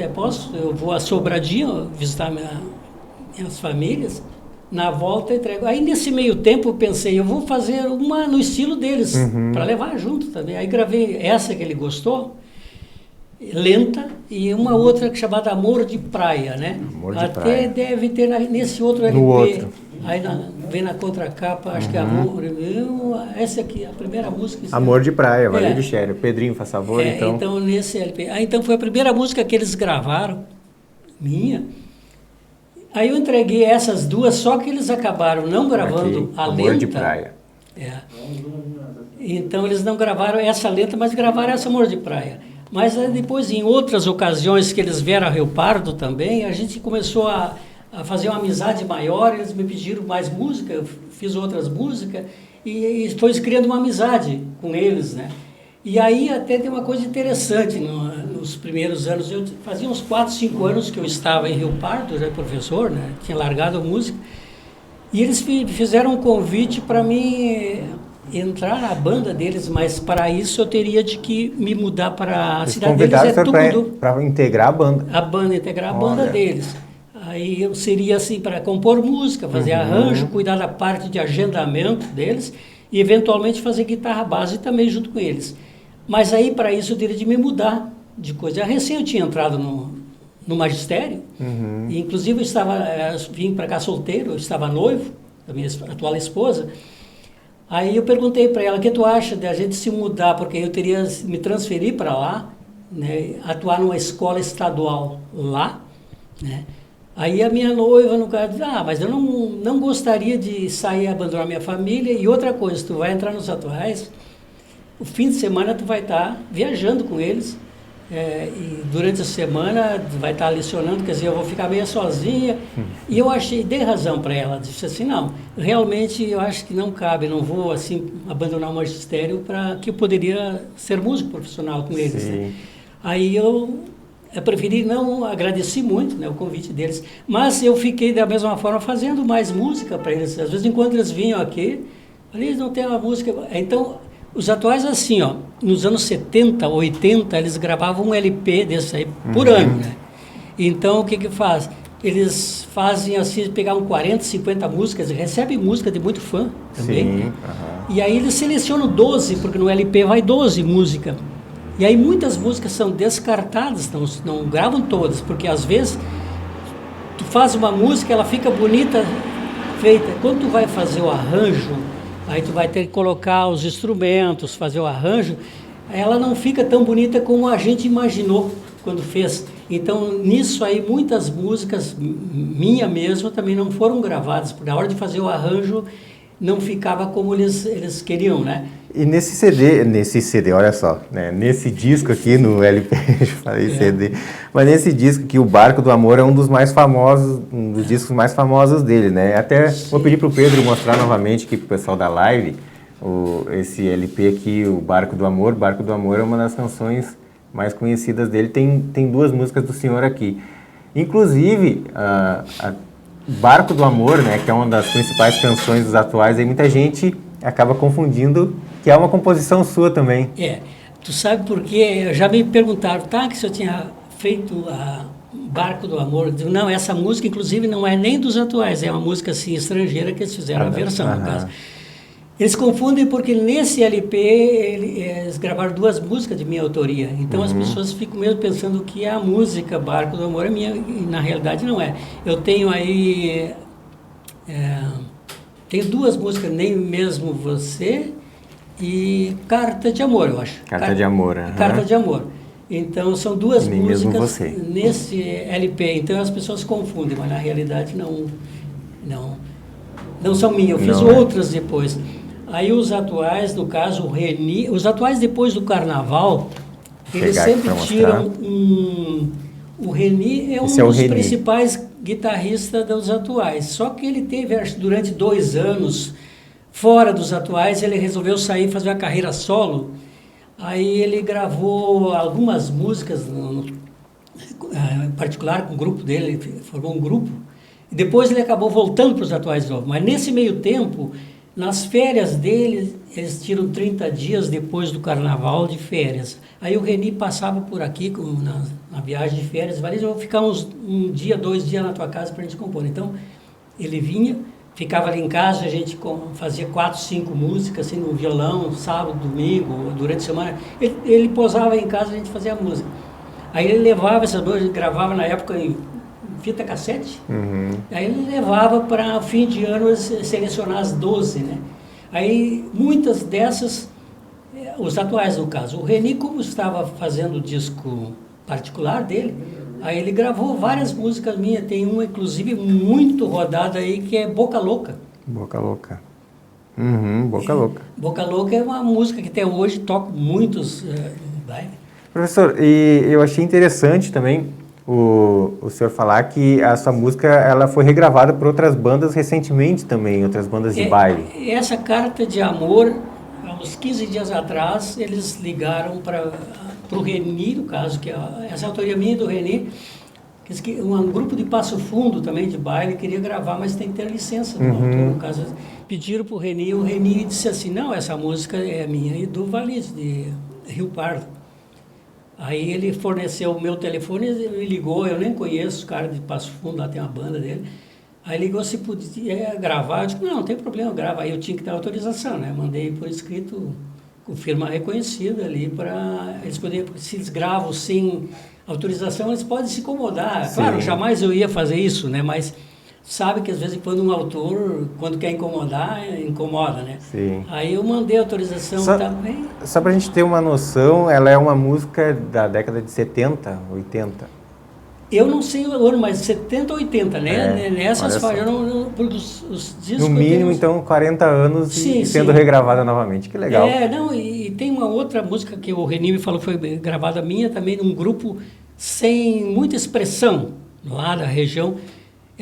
eu vou a Sobradinho visitar minhas famílias, na volta eu entrego. Aí nesse meio tempo eu pensei, eu vou fazer uma no estilo deles, para levar junto também. Aí gravei essa que ele gostou, lenta, e uma outra chamada Amor de Praia, né? Amor de Até Praia. deve ter nesse outro LP. No outro. Aí vem na contracapa, acho que é Amor. Essa aqui, a primeira música. Amor de Praia, Valide Scherer. Pedrinho, faz favor, então. Então nesse LP. Então foi a primeira música que eles gravaram, minha. Aí eu entreguei essas duas, só que eles acabaram não gravando Aqui, a Amor lenta. de Praia. Então eles não gravaram essa lenta, mas gravaram essa Amor de Praia. Mas depois, em outras ocasiões que eles vieram a Rio Pardo também, a gente começou a fazer uma amizade maior, eles me pediram mais música, eu fiz outras músicas, e foi criando uma amizade com eles, né? E aí até tem uma coisa interessante, nos primeiros anos, eu fazia uns 4, 5 anos que eu estava em Rio Pardo, já professor, né? Tinha largado a música, e eles fizeram um convite para mim entrar na banda deles, mas para isso eu teria de que me mudar para a cidade deles, para integrar a banda. Integrar a banda deles. Aí eu seria assim, para compor música, fazer arranjo, cuidar da parte de agendamento deles e eventualmente fazer guitarra base também junto com eles. Mas aí para isso eu teria de me mudar de coisa. Recém eu tinha entrado no magistério, e inclusive eu vim para cá solteiro, eu estava noivo da minha atual esposa. Aí eu perguntei para ela, o que tu acha de a gente se mudar, porque eu teria me transferir para lá, né, atuar numa escola estadual lá, né? Aí a minha noiva, no caso, disse, mas eu não gostaria de sair e abandonar minha família, e outra coisa, tu vai entrar nos atuais, o fim de semana tu vai estar viajando com eles, e durante a semana tu vai estar lecionando, quer dizer, eu vou ficar meio sozinha. E eu dei razão para ela, disse assim, não, realmente eu acho que não cabe, não vou assim abandonar o magistério para que eu poderia ser músico profissional com eles. Né? Aí eu preferi não, agradeci muito, né, o convite deles, mas eu fiquei da mesma forma fazendo mais música para eles. Às vezes, enquanto eles vinham aqui, eles não têm uma música, então Os atuais, assim, ó, nos anos 70, 80, eles gravavam um LP desse aí por ano, né? Então, o que que faz? Eles fazem assim, pegavam 40, 50 músicas, recebem música de muito fã também. Sim, E aí eles selecionam 12, porque no LP vai 12 músicas. E aí muitas músicas são descartadas, não gravam todas, porque às vezes tu faz uma música, ela fica bonita, feita. Quando tu vai fazer o arranjo, aí tu vai ter que colocar os instrumentos, fazer o arranjo, ela não fica tão bonita como a gente imaginou quando fez. Então, nisso aí, muitas músicas, minha mesma, também não foram gravadas, porque na hora de fazer o arranjo, não ficava como eles queriam, né? E nesse CD, olha só, né? Nesse disco aqui, no LP, eu falei CD, mas nesse disco aqui, o Barco do Amor é um dos mais famosos, um dos discos mais famosos dele, né? Até vou pedir para o Pedro mostrar novamente aqui para o pessoal da live, esse LP aqui, o Barco do Amor. Barco do Amor é uma das canções mais conhecidas dele, tem duas músicas do senhor aqui. Inclusive, a Barco do Amor, né, que é uma das principais canções dos atuais, aí muita gente acaba confundindo que é uma composição sua também. Tu sabe por quê? Já me perguntaram, que se eu tinha feito a Barco do Amor. Eu digo, não, essa música, inclusive, não é nem dos atuais, é uma música assim, estrangeira que eles fizeram a versão, no caso. Eles confundem porque nesse LP eles gravaram duas músicas de minha autoria. Então as pessoas ficam mesmo pensando que a música Barco do Amor é minha, e na realidade não é. Eu tenho aí... tenho duas músicas, Nem Mesmo Você e Carta de Amor, eu acho. Carta de Amor. Carta de Amor. Então são duas Nem músicas Mesmo Você. Nesse LP. Então as pessoas confundem, mas na realidade não são minhas. Eu fiz outras depois. Aí os atuais, no caso, o Reni, os atuais depois do Carnaval, eles sempre tiram o Reni é um dos principais guitarristas dos atuais. Só que ele teve, acho que durante 2 anos, fora dos atuais, ele resolveu sair e fazer uma carreira solo. Aí ele gravou algumas músicas, em particular com o grupo dele, ele formou um grupo. E depois ele acabou voltando para os atuais de novo. Mas nesse meio tempo... Nas férias dele, eles tiram 30 dias depois do Carnaval de férias. Aí o Reni passava por aqui na viagem de férias, eu vou ficar um dia, 2 dias na tua casa para a gente compor. Então, ele vinha, ficava ali em casa, a gente fazia 4, 5 músicas, assim, no violão, sábado, domingo, durante a semana. Ele posava em casa, a gente fazia a música. Aí ele levava essas duas, gravava na época em fita cassete, aí ele levava para fim de ano selecionar as 12, né? Aí muitas dessas, os atuais no caso, o Reni, como estava fazendo o disco particular dele, aí ele gravou várias músicas minhas, tem uma inclusive muito rodada aí que é Boca Louca. Boca Louca. Boca Louca. Boca Louca é uma música que até hoje toco muitos baile. Professor, e eu achei interessante também o senhor falar que a sua música ela foi regravada por outras bandas recentemente também, outras bandas de baile. Essa Carta de Amor, há uns 15 dias atrás, eles ligaram para o Reni, no caso, que essa autoria minha do Reni, que um grupo de Passo Fundo também, de baile, queria gravar, mas tem que ter licença do autor, no caso. Pediram para o Reni disse assim, não, essa música é minha e do Valide, de Rio Pardo. Aí ele forneceu o meu telefone, ele ligou, eu nem conheço o cara de Passo Fundo, lá tem uma banda dele. Aí ligou se podia gravar, eu disse, não tem problema, grava. Aí eu tinha que ter autorização, né? Mandei por escrito, com firma reconhecida ali, para eles poderem, porque se eles gravam sem autorização, eles podem se incomodar. Sim. Claro, jamais eu ia fazer isso, né? Mas sabe que às vezes quando um autor, quando quer incomodar, incomoda, né? Sim. Aí eu mandei autorização também. Só pra gente ter uma noção, ela é uma música da década de 70, 80? Eu não sei o ano, mas 70 ou 80, né? Nessas faixas, os discos... No mínimo, então, 40 anos e sendo regravada novamente, que legal. E tem uma outra música que o Reni me falou, foi gravada minha também, num grupo sem muita expressão, lá da região.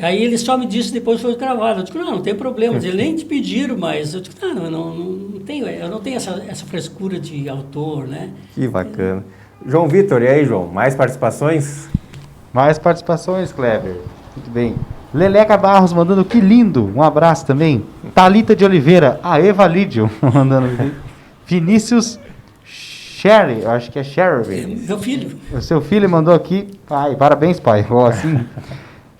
Aí ele só me disse depois que foi gravado. Eu disse, não tem problema. Eles nem te pediram, mas eu disse, não tenho, eu não tenho essa frescura de autor, né? Que bacana. João Vitor, e aí, João? Mais participações? Mais participações, Kleber. Muito bem. Leleca Barros mandando que lindo. Um abraço também. Thalita de Oliveira. A Eva Lídio mandando. Vinícius Sherry, eu acho que é Sherry. Meu filho. O seu filho mandou aqui. Pai, parabéns, pai. Assim.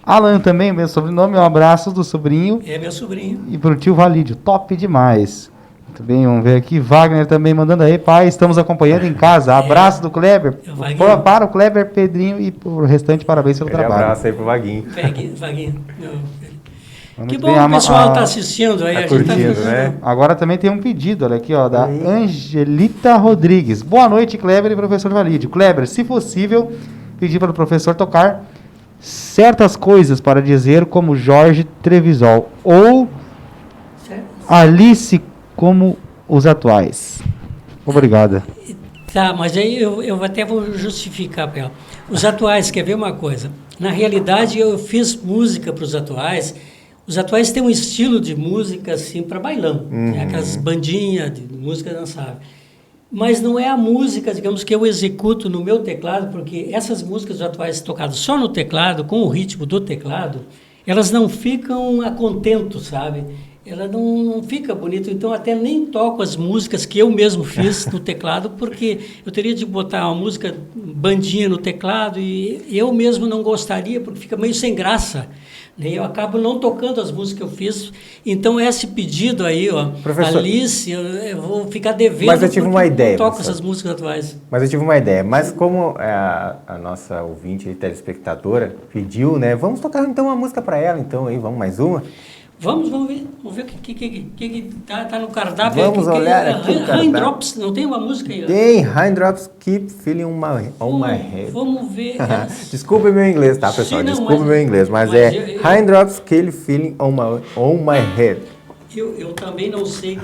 Alan também, meu sobrenome, um abraço do sobrinho. É meu sobrinho. E pro tio Valídio, top demais. Muito bem, vamos ver aqui. Wagner também mandando aí, pai, estamos acompanhando em casa. Abraço do Kleber. Para o Kleber, Pedrinho e pro restante, parabéns pelo trabalho. Abraço aí pro Vaguinho. Vaguinho. Muito Que bem, bom que o pessoal está assistindo aí. Tá A gente tá curtindo, fazendo. né? Agora também tem um pedido, olha aqui, ó, da Angelita Rodrigues. Boa noite, Kleber e professor Valídio. Kleber, se possível, pedir para o professor tocar certas coisas para dizer como Jorge Trevisol ou Certo? Alice como os atuais. Obrigada. Tá, mas aí eu até vou justificar para ela. Os atuais, quer ver uma coisa? Na realidade, eu fiz música para os atuais. Os atuais têm um estilo de música assim para bailão, né? Aquelas bandinhas de música dançável. Mas não é a música, digamos, que eu executo no meu teclado, porque essas músicas atuais tocadas só no teclado, com o ritmo do teclado, elas não ficam a contento, sabe? Ela não fica bonita, então até nem toco as músicas que eu mesmo fiz no teclado, porque eu teria de botar uma música bandinha no teclado e eu mesmo não gostaria, porque fica meio sem graça. Eu acabo não tocando as músicas que eu fiz. Então, esse pedido aí, ó, Professor, Alice, eu vou ficar devendo. Mas eu tive uma ideia. Eu não toco professor. essas músicas atuais. Mas eu tive uma ideia. Mas como a nossa ouvinte e telespectadora pediu, né? Vamos tocar então uma música para ela, então aí, vamos mais uma? Vamos ver o que tá no cardápio. Vamos olhar aqui o cardápio. Raindrops, não tem uma música aí? Tem Raindrops Keep Feeling on My Head. Vamos ver. Desculpe meu inglês, tá, pessoal? Sim, não, Desculpe meu inglês, mas Raindrops Keep Feeling on My Head. Eu também não sei.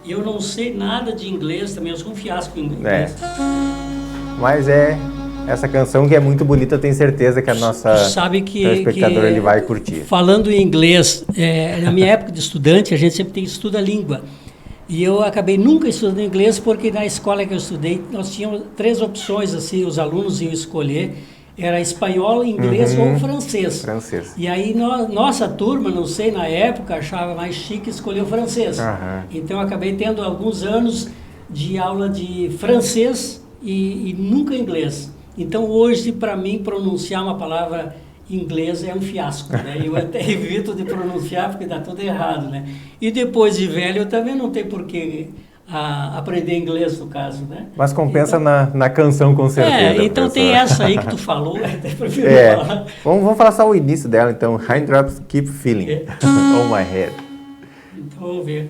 Eu não sei nada de inglês também, eu sou um fiasco em inglês. Mas essa canção que é muito bonita, eu tenho certeza que a nossa telespectadora ele vai curtir. Falando em inglês, na minha época de estudante, a gente sempre estuda língua. E eu acabei nunca estudando inglês, porque na escola que eu estudei, nós tínhamos 3 opções, assim, os alunos iam escolher, era espanhol, inglês ou francês. E aí, nossa turma, não sei, na época, achava mais chique escolher o francês. Então, eu acabei tendo alguns anos de aula de francês e nunca inglês. Então, hoje, para mim, pronunciar uma palavra inglesa é um fiasco, né? Eu até evito de pronunciar porque dá tudo errado, né? E depois de velho, eu também não tenho por que aprender inglês, no caso, né? Mas compensa então, na canção, com certeza. Então professor. tem essa aí que tu falou, até prefiro falar. Vamos falar só o início dela, então. Raindrops Keep Feeling on My Head. Então, vamos ver.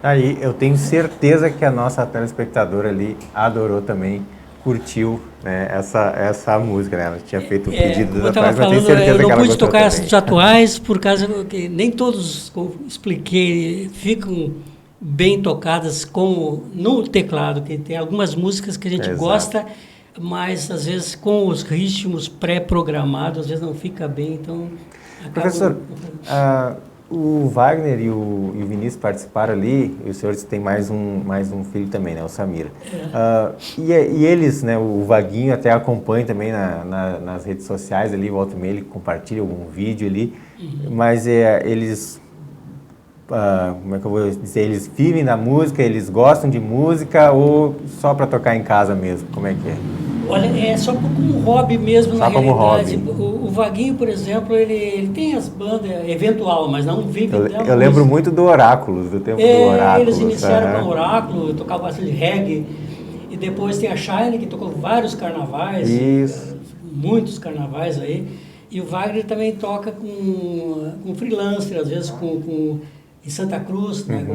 Aí eu tenho certeza que a nossa telespectadora ali adorou também, curtiu, né, essa música, né? Ela tinha feito o pedido eu da estava tarde, mas tenho falando, certeza eu que não ela pude gostou tocar também. as atuais por causa que nem todos, como expliquei, ficam bem tocadas no teclado, que tem algumas músicas que a gente Exato. gosta, mas às vezes com os ritmos pré-programados, às vezes não fica bem, então... Professor, o Wagner e o Vinícius participaram ali, e o senhor tem mais um filho também, né, o Samir. E eles, né, o Vaguinho até acompanha também nas redes sociais ali, volta e meia, ele compartilha algum vídeo ali, mas eles, como é que eu vou dizer, eles vivem da música, eles gostam de música ou só para tocar em casa mesmo, como é que é? Olha, é só como hobby mesmo, Só na como realidade. hobby. O Vaguinho, por exemplo, ele tem as bandas eventual, mas não vive da música. Eu lembro muito do Oráculos, do tempo do Oráculos. Eles iniciaram com o Oráculo, tocavam bastante reggae, e depois tem a Shine, que tocou vários carnavais, Isso. muitos carnavais aí, e o Wagner também toca com freelancer, às vezes em Santa Cruz, né,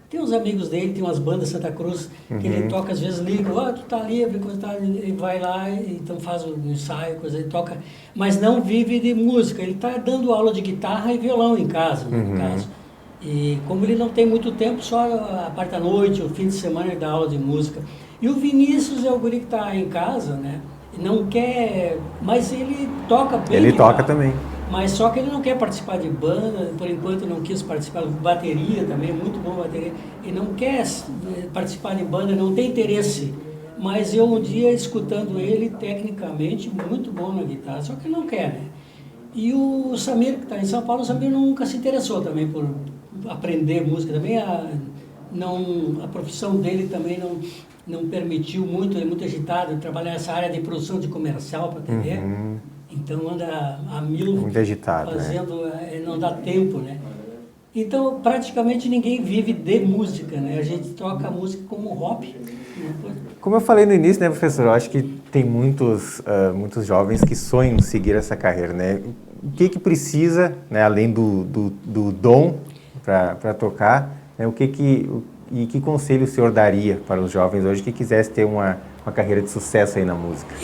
tem uns amigos dele, tem umas bandas Santa Cruz, que ele toca, às vezes liga, tu tá livre, coisa tá, ele vai lá, então faz um ensaio, coisa, ele toca, mas não vive de música, ele tá dando aula de guitarra e violão em casa, no caso. E como ele não tem muito tempo, só a parte da noite, o fim de semana ele dá aula de música. E o Vinícius é o guri que tá em casa, né, não quer, mas ele toca bem. Ele guitarra. toca também. Mas só que ele não quer participar de banda, por enquanto não quis participar de bateria também, muito bom bateria. E não quer participar de banda, não tem interesse. Mas eu um dia, escutando ele, tecnicamente, muito bom na guitarra, só que ele não quer, né? E o Samir, que está em São Paulo, o Samir nunca se interessou também por aprender música. Também a profissão dele também não permitiu muito, ele é muito agitado, trabalhar nessa área de produção de comercial para atender. Então anda a mil muito agitado, fazendo, né? Não dá tempo, né? Então praticamente ninguém vive de música, né? A gente troca a música como hobby. Como eu falei no início, né, professor, eu acho que tem muitos jovens que sonham em seguir essa carreira, né? O que precisa, né, além do dom para tocar, né, e que conselho o senhor daria para os jovens hoje que quisessem ter uma carreira de sucesso aí na música?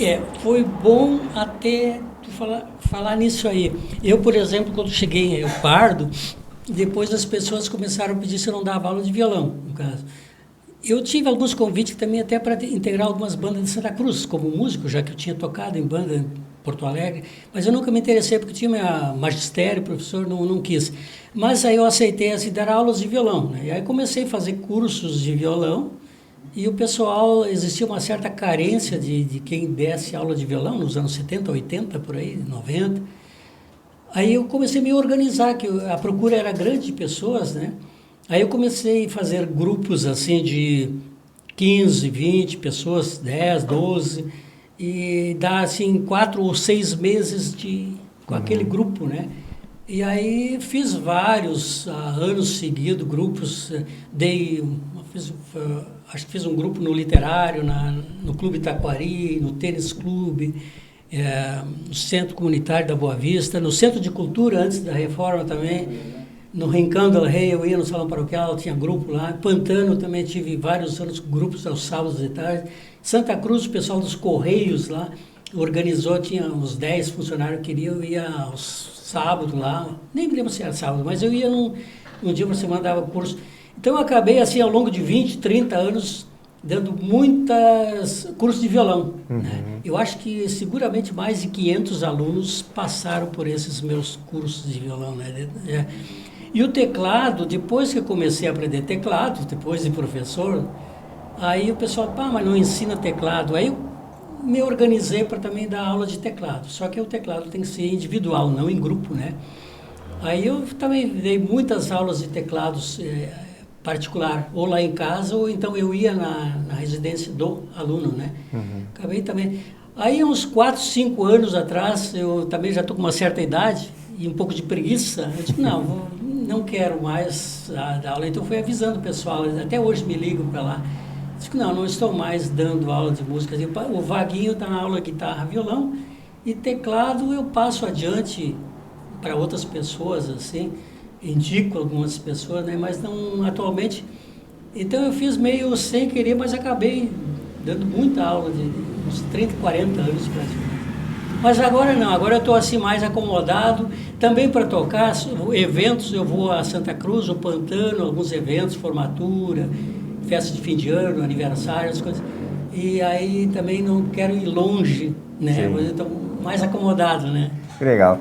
Foi bom até tu falar nisso aí. Eu, por exemplo, quando cheguei em Rio Pardo, depois as pessoas começaram a pedir se eu não dava aula de violão, no caso. Eu tive alguns convites também até para integrar algumas bandas de Santa Cruz, como músico, já que eu tinha tocado em banda em Porto Alegre, mas eu nunca me interessei, porque tinha meu magistério, professor, não quis. Mas aí eu aceitei assim, dar aulas de violão, né? E aí comecei a fazer cursos de violão, e o pessoal, existia uma certa carência de quem desse aula de violão, nos anos 70, 80, por aí, 90. Aí eu comecei a me organizar, que a procura era grande de pessoas, né? Aí eu comecei a fazer grupos assim de 15, 20 pessoas, 10, 12, e dar assim 4 ou 6 meses com aquele grupo, né? E aí fiz vários anos seguidos, grupos, acho que fiz um grupo no Literário, no Clube Taquari, no Tênis Clube, no Centro Comunitário da Boa Vista, no Centro de Cultura, antes da reforma também, no Rincão del Rei, eu ia no Salão Paroquial, tinha grupo lá. Pantano também tive vários anos grupos aos sábados de tarde. Santa Cruz, o pessoal dos Correios lá organizou, tinha uns 10 funcionários que queriam, eu ia aos sábados lá, nem me lembro se era sábado, mas eu ia um dia por semana, dava curso. Então eu acabei assim ao longo de 20, 30 anos dando muitos cursos de violão. Né? Eu acho que seguramente mais de 500 alunos passaram por esses meus cursos de violão. Né? E o teclado, depois que eu comecei a aprender teclado, depois de professor, aí o pessoal, mas não ensina teclado. Aí eu me organizei para também dar aula de teclado. Só que o teclado tem que ser individual, não em grupo, né? Aí eu também dei muitas aulas de teclados particular, ou lá em casa, ou então eu ia na residência do aluno, né? Acabei também... Aí, uns 4, 5 anos atrás, eu também já estou com uma certa idade e um pouco de preguiça. Eu disse, não quero mais dar aula. Então, fui avisando o pessoal, até hoje me ligam para lá. Disse, não estou mais dando aula de música. O Vaguinho está na aula de guitarra, violão, e teclado eu passo adiante para outras pessoas, assim. indico algumas pessoas, né? Mas não atualmente. Então eu fiz meio sem querer, mas acabei dando muita aula, de uns 30, 40 anos praticamente. Mas agora não, agora eu estou assim mais acomodado. Também para tocar, eventos, eu vou a Santa Cruz, o Pantano, alguns eventos, formatura, festa de fim de ano, aniversário, as coisas. E aí também não quero ir longe, né? Mas eu estou mais acomodado, né? Que legal.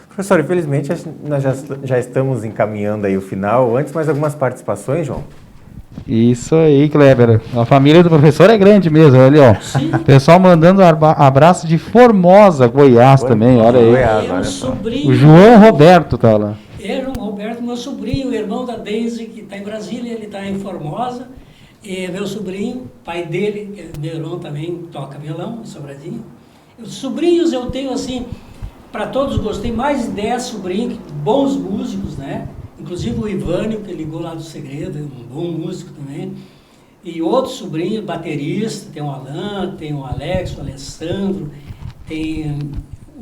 Professor, infelizmente nós já estamos encaminhando aí o final. Antes, mais algumas participações, João? Isso aí, Kleber. A família do professor é grande mesmo, olha, ó. Sim. Pessoal mandando abraço de Formosa, Goiás também, olha aí. Goiás, olha um só. sobrinho. O João Roberto tá lá. João Roberto, meu sobrinho, o irmão da Deise, que está em Brasília, ele está em Formosa. E meu sobrinho, pai dele, meu irmão também toca violão, em Sobradinho. Sobrinhos eu tenho assim, para todos gostei, mais de 10 sobrinhos, bons músicos, né? Inclusive o Ivânio, que ligou lá do Segredo, um bom músico também. E outros sobrinhos, baterista, tem o Alan, tem o Alex, o Alessandro, tem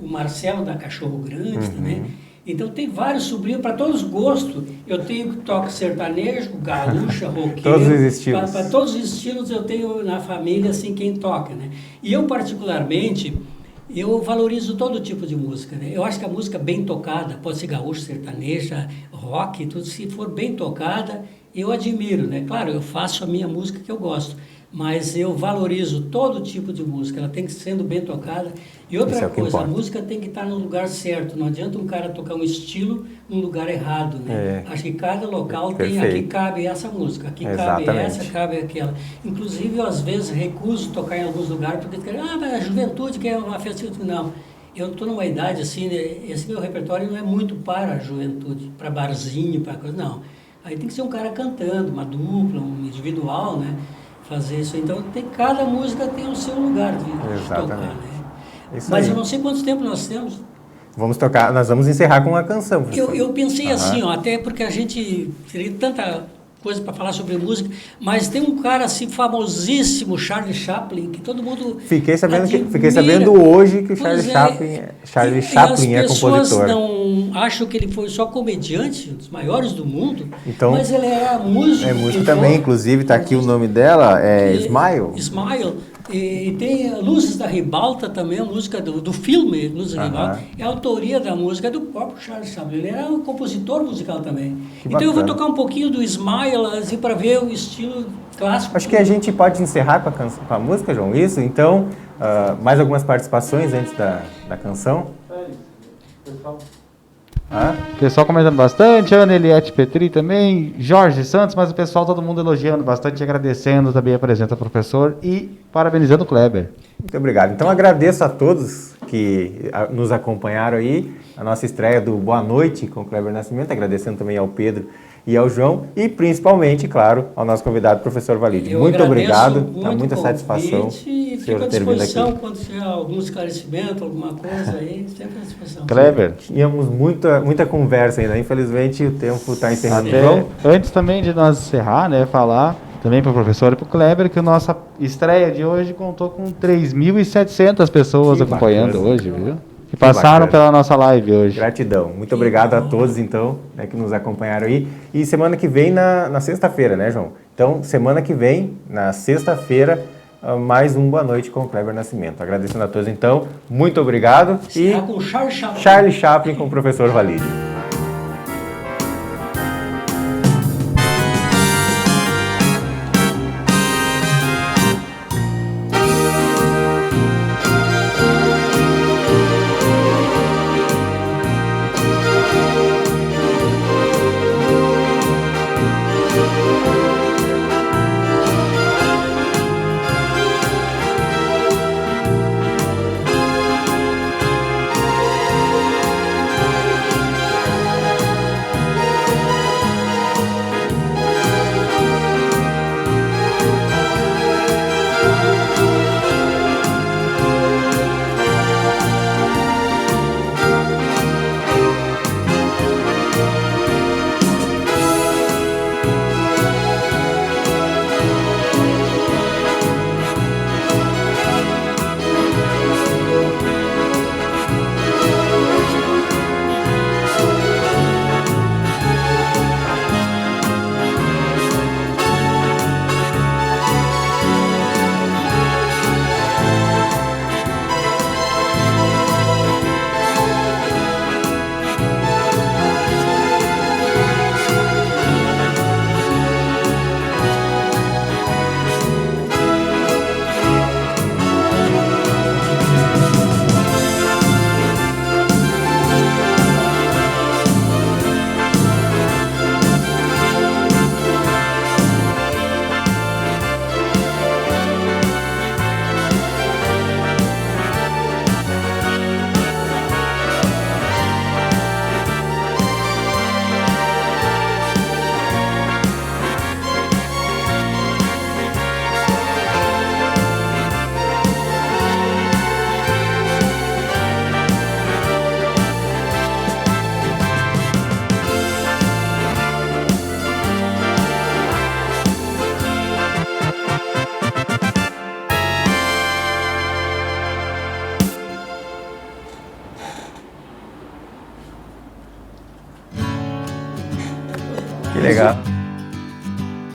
o Marcelo da Cachorro Grande também. Então tem vários sobrinhos para todos os gostos. Eu tenho que toca sertanejo, gaúcha, roqueiro. Todos os estilos. Para todos os estilos eu tenho na família assim quem toca, né? E eu particularmente, eu valorizo todo tipo de música, né? Eu acho que a música bem tocada, pode ser gaúcha, sertaneja, rock, tudo, se for bem tocada, eu admiro, né? Claro, eu faço a minha música que eu gosto, mas eu valorizo todo tipo de música, ela tem que ser sendo bem tocada. E outra coisa, a música tem que estar no lugar certo, não adianta um cara tocar um estilo num lugar errado, né? Acho que cada local tem, aqui cabe essa música, aqui cabe essa, cabe aquela. Inclusive, eu às vezes recuso tocar em alguns lugares, porque mas a juventude quer uma festa, não. Eu estou numa idade assim, né? Esse meu repertório não é muito para a juventude, para barzinho, para coisa, não. Aí tem que ser um cara cantando, uma dupla, um individual, né? Fazer isso. Então, cada música tem o seu lugar de tocar, né? Mas eu não sei quanto tempo nós temos. Vamos tocar, nós vamos encerrar com uma canção. Eu pensei assim, ó, até porque a gente teria tanta coisa para falar sobre música, mas tem um cara assim famosíssimo, Charlie Chaplin, que todo mundo Fiquei sabendo hoje que o Charlie Chaplin é compositor. As pessoas não acham que ele foi só comediante, um dos maiores do mundo, então, mas ele era músico. É músico também, inclusive, está aqui o nome dela, Smile. Smile. E tem Luzes da Ribalta também, a música do filme Luzes da Ribalta, é a autoria da música do próprio Charles Chaplin, ele era um compositor musical também. Então eu vou tocar um pouquinho do Smile, assim, para ver o estilo clássico. Acho que a gente pode encerrar com a música, João, isso? Então, mais algumas participações antes da canção? O pessoal comentando bastante, Ana Eliette Petri também, Jorge Santos, mas o pessoal, todo mundo elogiando bastante, agradecendo também a presença do professor e parabenizando o Kleber. Muito obrigado. Então agradeço a todos que nos acompanharam aí, a nossa estreia do Boa Noite com o Kleber Nascimento, agradecendo também ao Pedro e ao João e principalmente, claro, ao nosso convidado, professor Valide. Muito obrigado, tá muita satisfação. E fico à disposição quando tiver algum esclarecimento, alguma coisa aí, sempre à disposição. Kleber. Tínhamos muita conversa ainda, infelizmente o tempo está encerrando. Antes também de nós encerrar, né, falar também para o professor e para o Kleber que a nossa estreia de hoje contou com 3.700 pessoas acompanhando hoje, viu? Que passaram pela nossa live hoje. Gratidão. Muito obrigado a todos, então, né, que nos acompanharam aí. E semana que vem, na sexta-feira, né, João? Então, semana que vem, na sexta-feira, mais um Boa Noite com o Kleber Nascimento. Agradecendo a todos, então. Muito obrigado. E com Charlie Chaplin. Charlie Chaplin com o professor Valide.